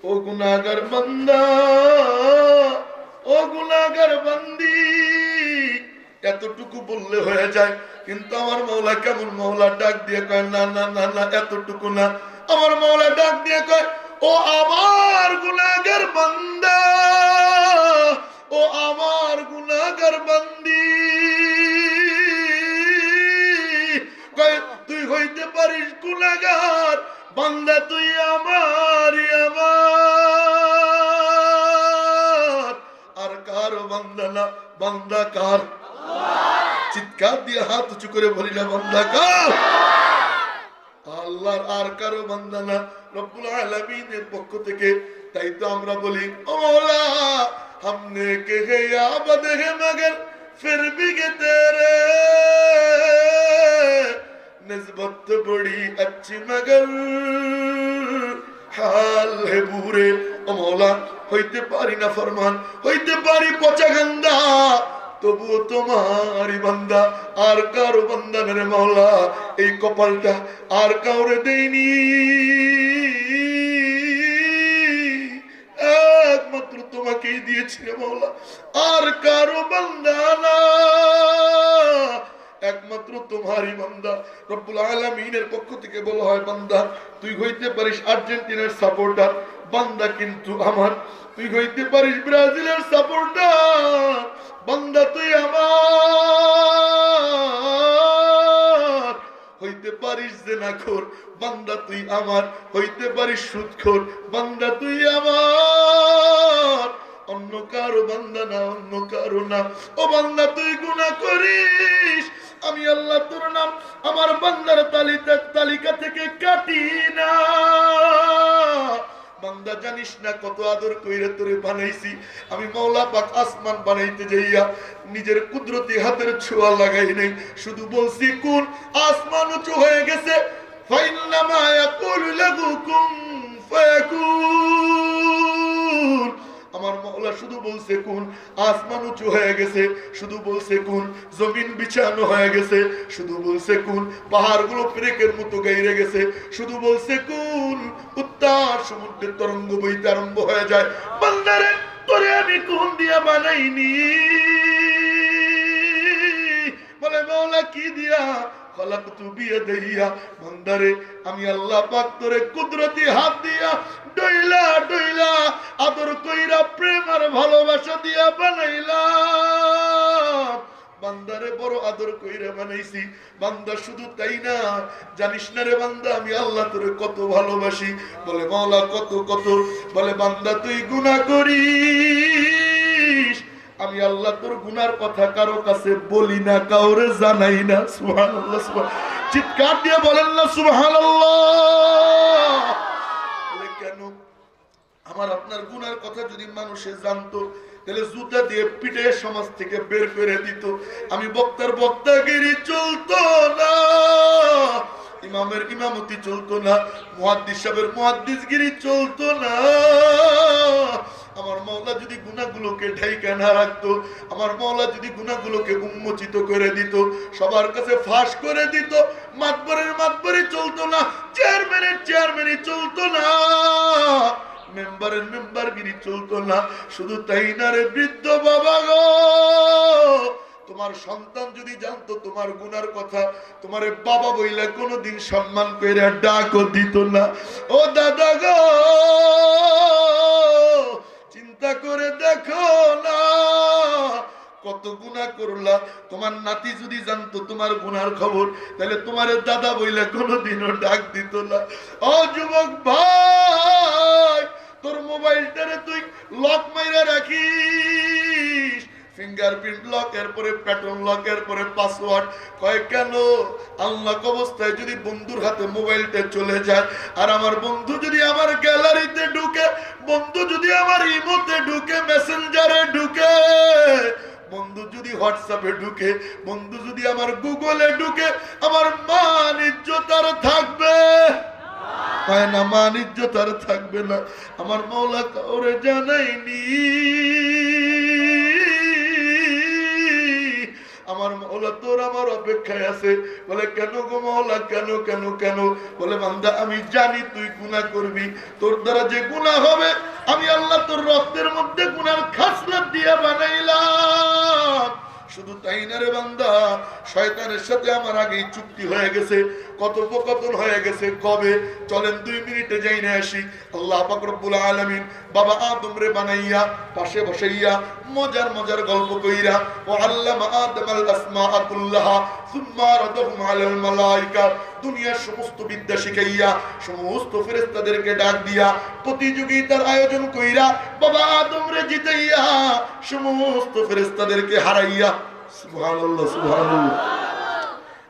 ও গুনাহগার বান্দা, ও গুনাহগার বান্দি, এতটুকু বললে হয়ে যায়। কিন্তু আমার মাওলা কেমন মাওলা, ডাক দিয়ে কয় না না না না, এতটুকু না। আমার মাওলা ডাক দিয়ে কয়, ও আমার গুনাহগার বান্দা, ও আমার গুনাহগার বান্দি, কয় তুই হইতে পারিস গুনাহগার বান্দা, তুই আমারই আমার, আর কার বান্দা না। বান্দা কার? চিৎকার দিয়ে হাত উঁচু করে বলি না, বান্দা কার? আল্লাহর, আর কারো বান্দা না, রব্বুল আলামিনের পক্ষ থেকে। তাই তো আমরা বলি, ও মৌলা हमने के है आबद है मगर फिर भी के तेरे निस्बत बड़ी अच्छी मगर हाल है बुरे। ও মৌলা, হইতে পারি না ফরমান, হইতে পারি পচা গন্ধা, তবুও তোমারই বান্দা, আর কারো বান্দা রে মাওলা। এই কপালটা আর কাউরে দেইনি, একমাত্র তোমাকেই দিয়েছি রে মাওলা, আর কারো বান্দা না, একমাত্র তোমারই বান্দা। রব্বুল আলামিনের পক্ষ থেকে বলা হয়, বান্দা তুই হইতে পারিস আর্জেন্টিনার সাপোর্টার, বান্দা কিন্তু আমার। তুই হইতে পারিস ব্রাজিলের সাপোর্টার, বান্দা তুই আমার। হইতে পারিস জিনাখোর, বান্দা তুই আমার। হইতে পারিস সুদখোর, বান্দা তুই আমার। অন্য কারো বান্দা না, অন্য কারো না। ও বান্দা তুই গুনাহ করিস, আমি আল্লাহ তোর নাম আমার বান্দার তালিকা থেকে কাটি না। বান্দা জানিস না কত আদর কইরা তোরে বানাইছি আমি। মাওলা পাক আসমান বানাইতে যাইয়া নিজের কুদরতি হাতের ছোঁয়া লাগাই নাই, শুধু বলছি কোন, আসমান উঁচু হয়ে গেছে। ফাইন্নামা ইয়াকুলু লাহু কুন ফায়াকুন। আমার মাওলা শুধু বলছে কোন, আসমান উঁচু হয়ে গেছে, শুধু বলছে কোন, জমিন বিছানো হয়ে গেছে, শুধু বলছে কোন, পাহাড়গুলো পেরেকের মতো গাইরে গেছে, শুধু বলছে কোন, উত্তাল সমুদ্রের তরঙ্গ বইতে আরম্ভ হয়ে যায়। বান্দারে তোরে আমি কোন দিয়া বানাইনি? বলে মাওলা কি দিয়া? খলাকতু বিয়াদিয়া। বান্দারে আমি আল্লাহ পাক তোরে কুদরতি হাত দিয়া ডইলা ডইলা আদর কইরা প্রেম আর ভালোবাসা দিয়া বানাইলাম। বান্দারে বড় আদর কইরা বানাইছি। বান্দা শুধু তাই না, জানিস না রে বান্দা আমি আল্লাহ তোরে কত ভালোবাসি। বলে মাওলা কত কত? বলে বান্দা তুই গুনাহ করিস, আমি আল্লাহ তোর গুনার কথা কারো কাছে বলি না, কাউরে জানাই না। সুবহানাল্লাহ, সুবহানাল্লাহ, চিৎকার দিয়ে বলেন না সুবহানাল্লাহ। বলে কেন? আমার আপনার গুনার কথা যদি মানুষে জানতো, তাহলে জুতা দিয়ে পিটে সমাজ থেকে বের করে দিত। আমি বক্তার বক্তাগিরি চলতো না, ইমামের ইমামতি চলতো না, মুহাদ্দিস সাহেবের মুহাদ্দিসগিরি চলতো না। আমার মাওলা যদি গুনাহগুলোকে ঢাইকা না রাখতো, আমার মাওলা যদি গুনাহগুলোকে উন্মোচিত করে দিত, সবার কাছে ফাঁস করে দিত, মাতবরের মাতবরি চলতো না, চেয়ারম্যানের চেয়ারম্যানই চলতো না, মেম্বারের মেম্বারগিরি চলতো না। শুধু তাই না রে বৃদ্ধ বাবা গো, তোমার সন্তান যদি জানতো তোমার গুনার কথা, তোমারে বাবা বইলা কোনোদিন সম্মান কইরা ডাকও দিত না। ও দাদা গো, চিন্তা করে দেখো না কত গুনাহ করলা। তোমার নাতি যদি জানতো তোমার গুনার খবর, তাহলে তোমার দাদা বইলা কোনোদিনও ডাক দিত না। ও যুবক ভাই, তোর মোবাইলটারে তুই লক মাইরা রাখিস, ফিঙ্গারপ্রিন্ট লক, এরপরে প্যাটার্ন লক, এরপরে পাসওয়ার্ড। কয় কেন? আল্লাহ অবস্থায় যদি বন্ধুর হাতে মোবাইলটা চলে যায়, আর আমার বন্ধু যদি আমার গ্যালারিতে ঢুকে, বন্ধু যদি আমার ইমোতে ঢুকে, মেসেঞ্জারে ঢুকে, বন্ধু যদি হোয়াটসঅ্যাপে ঢুকে, বন্ধু যদি আমার গুগলে ঢুকে, আমার মান ইজ্জত আর থাকবে না? মান ইজ্জত আর থাকবে না। আমার মাওলা কাউরে জানাইনি, আমার আমার মাওলা তোর আমার অপেক্ষায় আছে। বলে কেন গো মাওলা, কেন কেন কেন? বলে বান্দা আমি জানি তুই গুনাহ করবি, তোর দ্বারা যে গুনাহ হবে আমি আল্লাহ তোর রক্তের মধ্যে গুনার খাসলত দিয়ে বানাইলাম। শুধু তাই না রে বান্দা, শয়তানের সাথে আমার আগেই চুক্তি হয়ে গেছে, কথোপকথন হয়ে গেছে। কবে? চলেন 2 মিনিটে যাই না আসি। আল্লাহ পাক রব্বুল আলামিন বাবা আদম রে বানাইয়া পাশে বসাইয়া মজার মজার গল্প কইরা, ও আল্লামা আদমাল আসমাআ কুল্লাহা সুম্মা রাদাহুম আলাল মালায়েকা, দুনিয়ার সমস্ত বিদ্যা শিখাইয়া সমস্ত ফেরেশতাদেরকে ডাক দিয়া প্রতিযোগিতার আয়োজন কইরা বাবা আদম রে জিতাইয়া সমস্ত ফেরেশতাদেরকে হারাইয়া। সুবহানাল্লাহ, সুবহানাল্লাহ।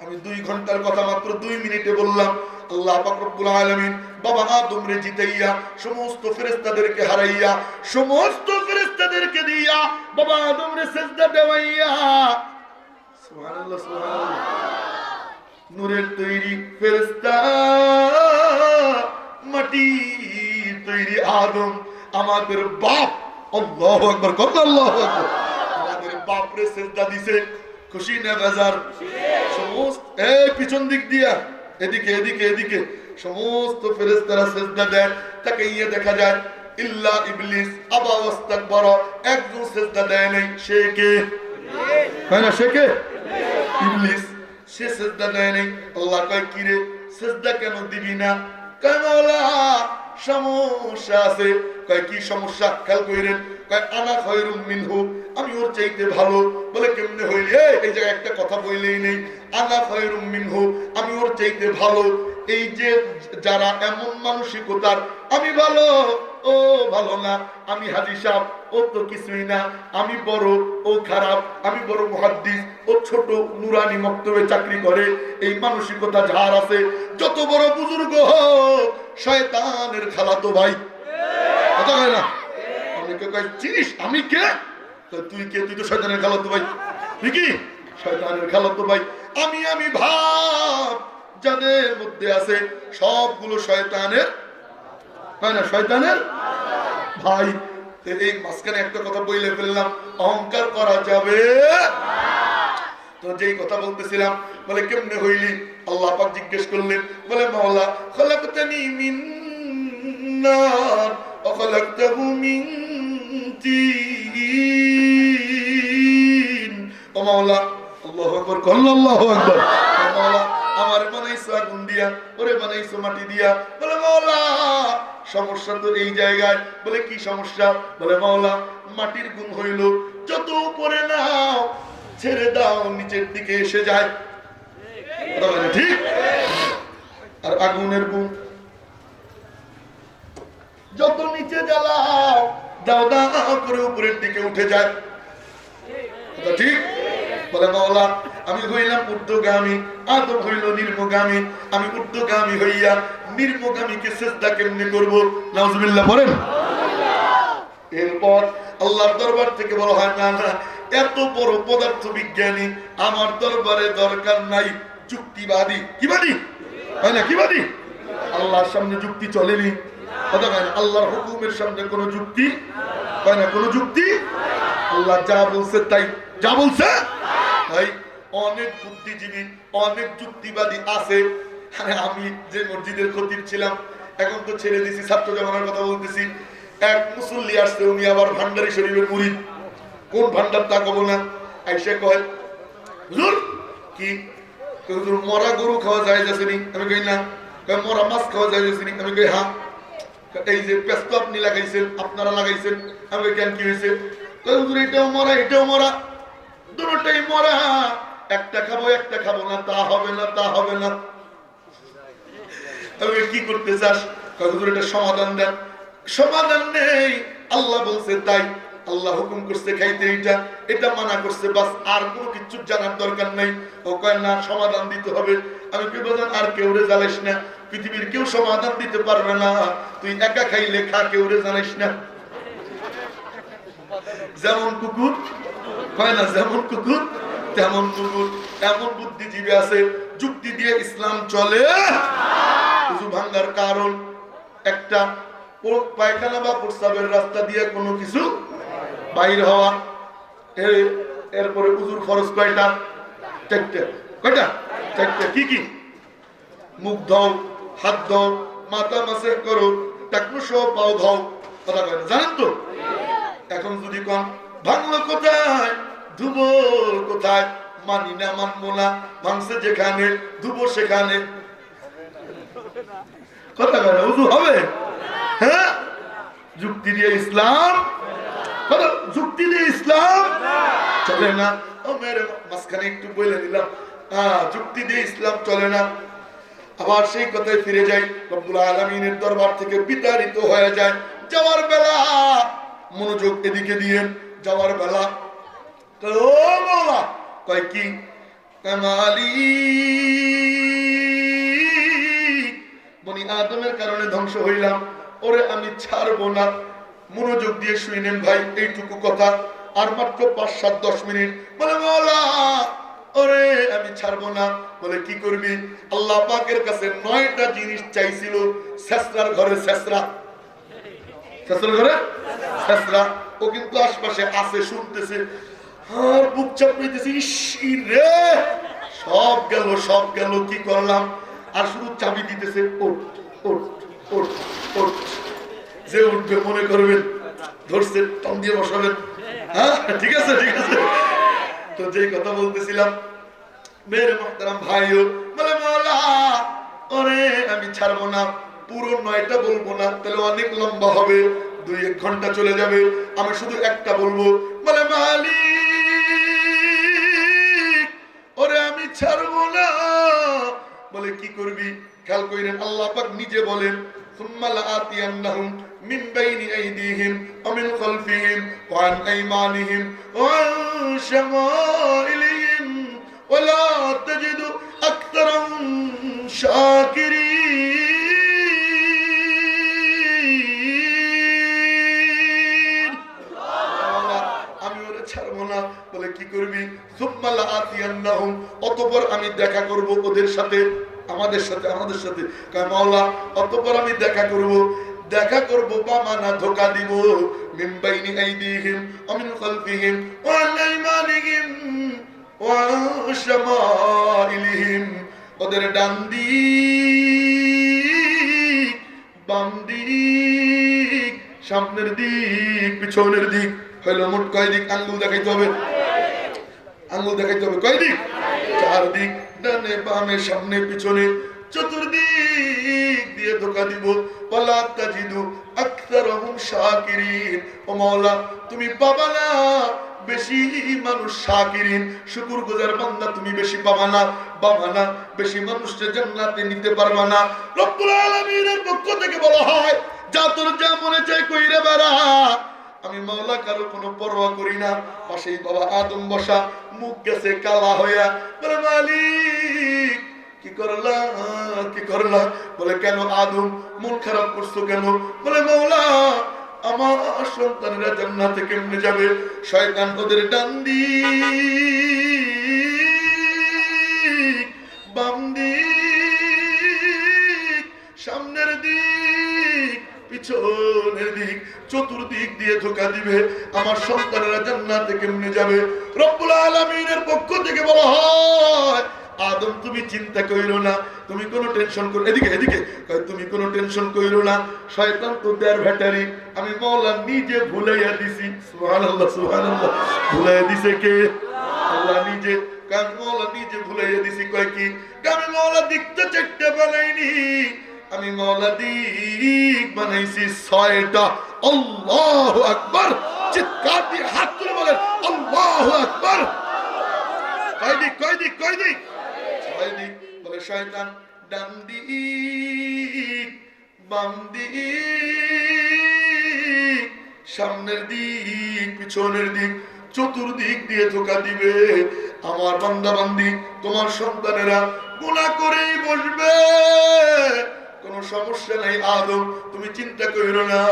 আমি 2 ঘন্টার কথা মাত্র 2 মিনিটে বললাম। আল্লাহ পাক রব্বুল আলামিন বাবা আদম রে জিতাইয়া সমস্ত ফেরেশতাদেরকে হারাইয়া সমস্ত ফেরেশতাদেরকে দিয়া বাবা আদম রে সিজদা দেওয়াইয়া। সুবহানাল্লাহ, সুবহানাল্লাহ। নূরের তৈরি ফেরেশতা, মাটি তৈরি আদম, আমাদের বাপ। আল্লাহু আকবার, কত আল্লাহু আকবার। আমাদের বাপ রে সিজদা দিছে, খুশি না বেজার? সমস্ত এই পিছন দিক দিয়া এদিকে এদিকে এদিকে সমস্ত ফেরেশতারা সিজদা দেয়। তাকে ইয়ে দেখা যায় ইল্লা ইবলিস আবা ওয়াস্তাকবার, একজন সিজদা দেয় নাই। সে কে? হয় না, সে কে? ইবলিস। সে সিজদা দেয় নাই। আল্লাহ কয় কি রে সিজদা কেন দিবি না? কয় মাওলা সমস্যা আছে। কয় কি সমস্যা? খেয়াল কইরেন। কয় আনা খায়রুম মিনহু, আমি ওর চাইতে ভালো। বলে কেমনে হইলি? এই জায়গায় একটা কথা বললেই নেই। আনা খায়রুম মিনহু, আমি ওর চাইতে ভালো। এই যে যারা এমন মানসিকতার আমি ভালো, ও ভালো না, আমি হাজী সাহেব, ও তো কিছুই না, আমি বড়, ও খারাপ, আমি বড় মুহাদ্দিস, ও ছোট নুরানি মক্তবে চাকরি করে, এই মানসিকতা যার আছে, যত বড় বুজুর্গ হোক শয়তানের খালাতো ভাই। কথা হয় না? অনেকে কয় চিনিস আমি কে? তুই কে? তুই তো শয়তানের খালাতো ভাই। তুই কি? শয়তানের খালাতো ভাই। আমি ভাব যাদের মধ্যে আছে সবগুলো শয়তানের, হয় না, শয়তানের ভাই। এই মাঝখানে একটা কথা বলে ফেললাম, অহংকার করা যাবে তো। যেই কথা বলতেছিলাম, বলে কেমনে হইলি? আল্লাহ পাক জিজ্ঞেস করলেন, বলে মাওলা খলাকতানি মিন নার ওয়া খলাকতাহু মিন তিন। ও মাওলা, আল্লাহু আকবার, আল্লাহু আকবার। ও মাওলা আমার বানাইছো আগুন দিয়া, ওরে বানাইছো মাটি দিয়া। বলে মাওলা সমস্যা তো এই জায়গায়। বলে কি সমস্যা? বলে মাওলা মাটির গুণ হইল যত উপরে নাও ছেড়ে দাও নিচের দিকে এসে যায়, ঠিক? আর আগুনের গুণ যত নিচে জ্বালাও দাও দাও করে উপরের দিকে উঠে যায়, ঠিক? বলে মাওলা আমি হইলাম ঊর্ধ্বগামী, আদম হইল নিম্নগামী। আমি ঊর্ধ্বগামী হইয়া নিম্নগামীকে সিজদা কেমনে করব? নাউজুবিল্লাহ বলেন। এরপর আল্লাহর দরবার থেকে বলা হয় না না, এত বড় পদার্থ বিজ্ঞানী আমার দরবারে দরকার নাই। যুক্তিবাদী, কিবাদী হয় না, কিবাদী। আল্লাহর সামনে যুক্তি চলেনি, কথা হয় না। আল্লাহর হুকুমের সামনে কোনো যুক্তি হয় না, কোনো যুক্তি। আল্লাহ যা বলছে তাই, যা বলছে তাই। অনেক বুদ্ধিজীবী, অনেক যুক্তিবাদী আছে। আমি যে মসজিদের খতিব ছিলাম, এখন তো ছেড়ে দিছি, ছাত্র জমানার কথা বলতেছি। এক মুসল্লি আসছে, উনি আবার ভান্ডারী শরীফের মুরিদ। কোন ভান্ডার তা কব না। আইসা কয় হুজুর কি হুজুর মরা গরু খাওয়া যায় যাচ্ছেনি? আমি কই না। মরা মাছ খাওয়া যায় যাচ্ছেনি? আমি কই হ্যাঁ। এই যে পেস্ত আপনি লাগাইছেন, আপনারা লাগাইছেন। আমি কই কেন, কি হয়েছে? হুজুর এটাও মরা এটাও মরা, দুটোটাই মরা, একটা খাবো একটা খাবো না, তা হবে না, তা হবে না। তবে কি করতে চাস? হুজুর এটা সমাধান দেন। সমাধান নেই, আল্লাহ বলছে তাই, আল্লাহ হুকুম করছে খাইতে এটা, এটা মানা করছে, বাস আর কোনো কিছু জানার দরকার নাই। ও কয় না সমাধান দিতে হবে। আমি কি বললাম আর কেউ রে জ্বালাইস না, পৃথিবীর কেউ সমাধান দিতে পারবে না, তুই একা খাইলে খা, কেউ রে জানাইস না। যেমন কুকুর, কয় না যেমন কুকুর তেমন কুকুর। এমন বুদ্ধিজীবী আছে যুক্তি দিয়ে ইসলাম চলে। কিছু ভাঙ্গার কারণ একটা পায়খানা বা প্রস্রাবের রাস্তা দিয়ে কোনো কিছু বাইর হওয়া। এরপরে উজুর ফরজ কয়টা? চারটে। কয়টা? চারটে। কি কি? মুখ ধোও, হাত ধোও, মাথা মাসে করো, টাকনু সহ পাও ধোও। কথা কয় না, জানেন তো? এখন যদি কম ভাঙলো কোথায়, ধুবো কোথায়? মানি না, মানবো না, ভাঙছে যেখানে ধুবো সেখানে। কথা কয় না, উজু হবে? হ্যাঁ, যুক্তি দিয়ে ইসলাম, যুক্তি দিয়ে ইসলাম চলে না। ও মেরে মাঝখানে একটু বলে দিলাম, যুক্তি দিয়ে ইসলাম চলে না। আবার সেই কথায় ফিরে যাই, রব্বুল আলামিনের দরবার থেকে বিতাড়িত হয়ে যায়। যাওয়ার বেলা মনোযোগ এদিকে দিয়ে, যাওয়ার বেলা ও মাওলা কয় কি? কামালি বনি আদমের কারণে ধ্বংস হইলাম, ওরে আমি ছাড়বো না। মনোযোগ দিয়ে শুনেন ভাই এইটুকু কথা, আর মাত্র 5-7-10 মিনিট। বলে মাওলা ওরে আমি ছাড়বো না। বলে কি করবি? আল্লাহ পাকের কাছে 9টা জিনিস চাইছিল। শেষরার ঘরে শেষরা, শেষরার ঘরে শেষরা, ও কিন্তু আশপাশে আছে, শুনতেছে, আর বুক চাপড়াইতেছে, ইস রে সব গেল, সব গেল, কি করলাম? আর শুধু চাবি দিতেছে, ওঠ ওঠ ওঠ ওঠ। যে উঠবে মনে করবেন ধরছে, টান দিয়ে বসাবেন। হ্যাঁ ঠিক আছে, ঠিক আছে। তো যেই কথা বলতেছিলাম, মেরে মুহতারাম ভাইও বলে মাওলা ওরে আমি ছাড়বো না। পুরো 9টা বলবো না, তাহলে অনেক লম্বা হবে, 2-1 ঘন্টা চলে যাবে। আমি শুধু একটা বলবো। বলে মালিক ওরে আমি ছাড়বো না। বলে কি করবি? খেয়াল করেন, আল্লাহ পাক নিজে বলেন, ثم لآتينهم من بين أيديهم ومن خلفهم وعن أيمانهم وعن شمائلهم ولا تجد أكثرهم شاكرين। আমি ওরে ছাড়বো না। বলে কি করবি? ثم لآتينهم, অতঃপর আমি দেখা করব ওদের সাথে, আমাদের সাথে, আমাদের সাথে। মাওলা অতঃপর আমি দেখা করব, দেখা করব বামানা ধোকা দিব। মিন বাইনি আইদিহিম ওয়া মিন খালফিহিম ওয়া আন আইমানিহিম ওয়া শামাইলিহিম, ওদের ডান দিক, বাম দিক, সামনের দিক, পিছনের দিক। হইলো মোট কয় দিক? আঙ্গুল দেখাইতে হবে, আঙ্গুল দেখাইতে হবে। কয় দিক? 4 দিক, ডানে বামে সামনে পিছনে, চতুর্দিক দিয়ে ধোকা দিব। ওয়ালা তাজিদু আকতারহুম শাকিরিন। ও মাওলা তুমি পাবা না বেশি মানুষ শাকিরিন, শুকরগুজার বান্দা তুমি বেশি পাবা না, পাবা না বেশি মানুষকে জান্নাতে নিতে পারবা না। রব্বুল আলামিনের পক্ষ থেকে বলা হয়, যা তোর যা মনে চায় কইরে বেড়া, আমি মাওলা কারো কোনো পরোয়া করি না। পাশেই বাবা আদম বসা, মুখ গেছে কালা হইয়া। বলে মালিক কি করলা, কি করলা? বলে কেন আদম মন খারাপ করছো কেন? বলে মাওলা আমার সন্তানেরা জান্নাতে কেমনে যাবে? শয়তান ওদের ডান দিক, বাম দিক, সামনের দিক, পিছনের দিক, চতুর্দিক দিয়ে ধোকা দিবে। আমার সন্তানেরা জান্নাতে কেমনে যাবে? রব্বুল আলামিনের পক্ষ থেকে বলা হয়, আদম তুমি চিন্তা কইরো না, তুমি কোনো টেনশন করো, এদিকে এদিকে, তুমি কোনো টেনশন কইরো না। শয়তান তো দেয়ার ব্যাটারি, আমি মাওলা নিজে ভুলাইয়া দিছি। সুবহানাল্লাহ, সুবহানাল্লাহ। ভুলাইয়া দিছে কে? আল্লাহ নিজে। কারণ মাওলা নিজে ভুলাইয়া দিছি। কয় কি? আমি মাওলা দিকটা 4টা বানাইনি, আমি মাওলা দিক বানাইছি 6টা। আল্লাহু আকবার। চিৎকার দিয়ে হাত তুলে বলেন আল্লাহু আকবার। কয় দিক, কয় দিক, কয় দিক? 6 দিক। বলে শয়তান ডান দিক, বাম দিক, সামনের দিক, পিছনের দিক, চতুর্দিক দিয়ে ধোকা দিবে। আমার বান্দা বান্দি, তোমার সন্তানেরা গুনাহ করেই বসবে, কোন সমস্যা নাই। আদম তুমি চিন্তা কইরো না,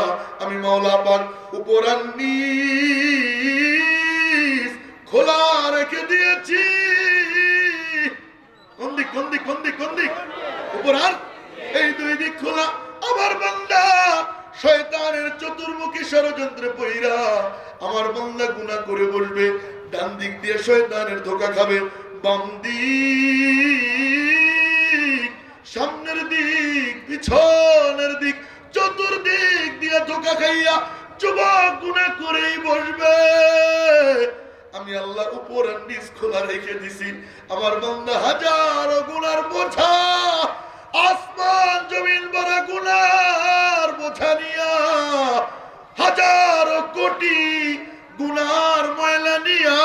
আমি মাওলা পাক উপর আর নিচ খোলা রেখে দিয়েছি। কোন দিক, কোন দিক, কোন দিক, কোন দিক? উপর আর এই 2 দিক খোলা। আমার বান্দা শয়তানের চতুর্মুখী ষড়যন্ত্রে পইরা আমার বান্দা গুনাহ করে বসবে। ডান দিক দিয়ে শয়তানের ধোঁকা খাবে, বাম দিক, সামনের দিক, পিছনের দিক, চতুর্দিক দিয়ে ধোকা খাইয়া যুবক গুনাহ করেই বসবে। আমি আল্লাহ উপর আর নিচ খোলা রেখে দিছি, আমার বান্দা হাজারো গুনার বোঝা, আসমান জমিন ভরা গুনার বোঝা নিয়া, হাজারো কোটি গুনার ময়লা নিয়া,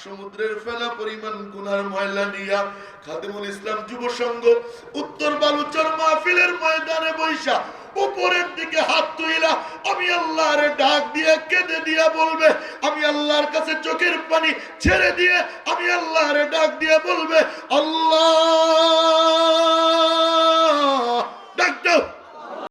সমুদ্রের ফেলা পরিমাণ গুনার ময়লা নিয়া খাদিমুল ইসলাম যুব সংঘ উত্তর বালুচর মাহফিলের ময়দানে বৈশা উপরের দিকে হাত তুইলা আমি আল্লাহর ডাক দিয়ে কেঁদে দিয়া বলবে, আমি আল্লাহর কাছে চোখের পানি ছেড়ে দিয়ে আমি আল্লাহর ডাক দিয়ে